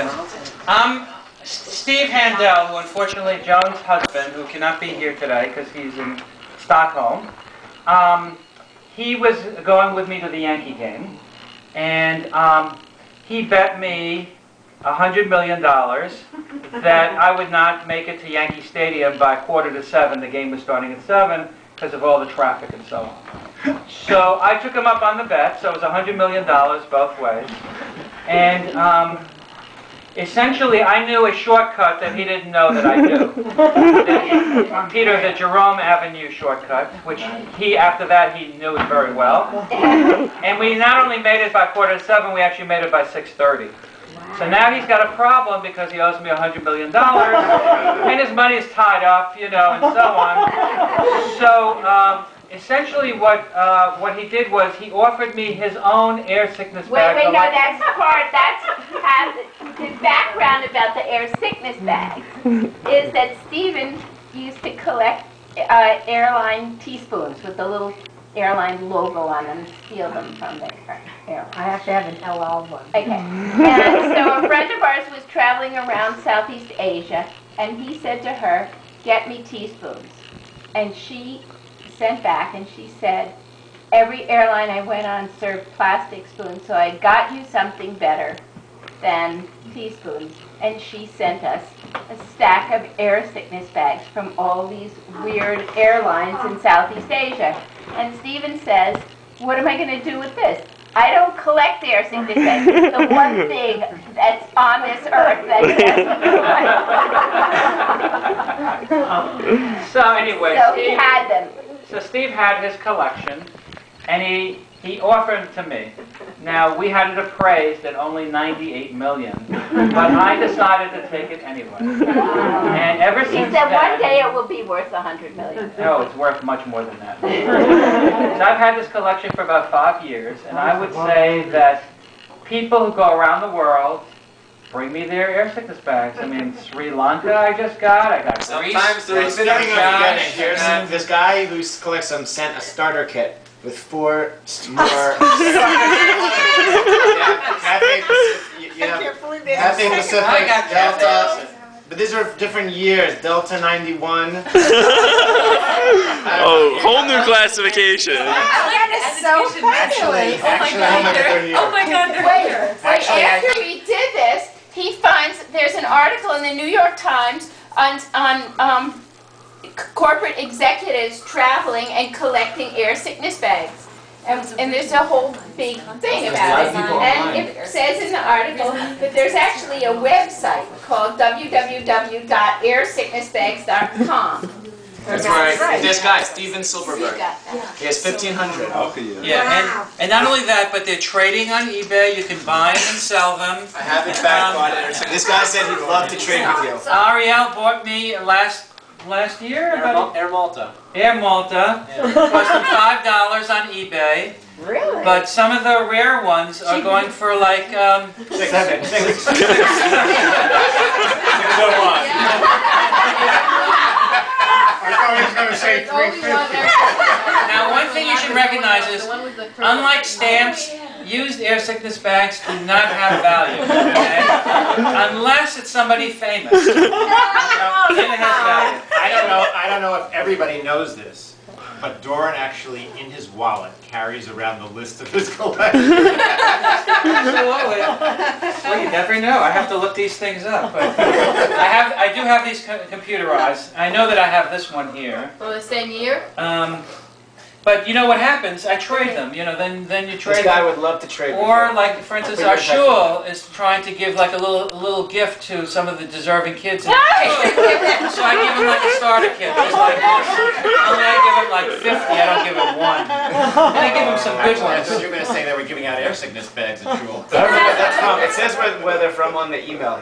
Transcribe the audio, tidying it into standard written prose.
happen. Steve Handel, who unfortunately Joan's husband, who cannot be here today because he's in Stockholm, he was going with me to the Yankee game, and he bet me $100 million that I would not make it to Yankee Stadium by 6:45. The game was starting at 7 because of all the traffic and so on. So I took him up on the bet, so it was $100 million both ways. And essentially I knew a shortcut that he didn't know that I knew. Peter, the Jerome Avenue shortcut, which he, after that, he knew it very well. And we not only made it by 6:45, we actually made it by 6:30. So now he's got a problem because he owes me $100 million, and his money is tied up, you know, and so on. So essentially what he did was he offered me his own air sickness bag. Wait, no, that's the part, that's the background about the air sickness bags, is that Stephen used to collect airline teaspoons with the little airline logo on them, steal them from the airline. I have to have an LL one. Okay. And so a friend of ours was traveling around Southeast Asia, and he said to her, "Get me teaspoons." And she sent back, and she said, "Every airline I went on served plastic spoons, so I got you something better than teaspoons." And she sent us a stack of air sickness bags from all these weird airlines in Southeast Asia. And Stephen says, "What am I going to do with this? I don't collect air sickness bags. The one thing that's on this earth that doesn't." So anyway, so he had them. So Steve had his collection, and he offered them to me. Now, we had it appraised at only $98 million, but I decided to take it anyway. And ever since He said then, one day it will be worth $100 million. No, it's worth much more than that. So I've had this collection for about 5 years, and I would say that people who go around the world bring me their air sickness bags. I mean, Sri Lanka I got Greece. Sometimes there's here's this guy who collects them sent a starter kit with 4 more. Cathay Pacific, Delta. But these are different years. Delta 91. Oh, whole new classification. That is so Actually, Oh my God, Wait, after we did this, he finds there's an article in the New York Times on corporate executives traveling and collecting air sickness bags. And there's a whole big thing about it. And it says in the article that there's actually a website called www.airsicknessbags.com. That's right. This guy, Steven Silverberg. He has 1,500. Yeah, and not only that, but they're trading on eBay. You can buy them and sell them. I have in fact bought it. This guy said he'd love to trade with you. Ariel bought me last year Air Malta. Air Malta. Cost them $5 on eBay. Really? But some of the rare ones are going for like Six. I thought he was going to say 350. Now, one thing you should recognize is, unlike stamps, used air sickness bags do not have value, okay? Unless it's somebody famous. Then it has value. I don't know if everybody knows this, but Doron actually, in his wallet, carries around the list of his collection. Absolutely. Well, you never know. I have to look these things up. But I do have these computerized. I know that I have this one here. For the same year? But you know what happens? I trade them. You know, then you trade This guy them. would love to trade with Or you. like, for instance, our shul is trying to give like a little gift to some of the deserving kids. So I give them like a starter kit, just like this. Only I give them like 50. I don't give them one. And I give them some good I ones. thought you were going to say they were giving out air sickness bags at Shul. That's from. It says where they're from on the email.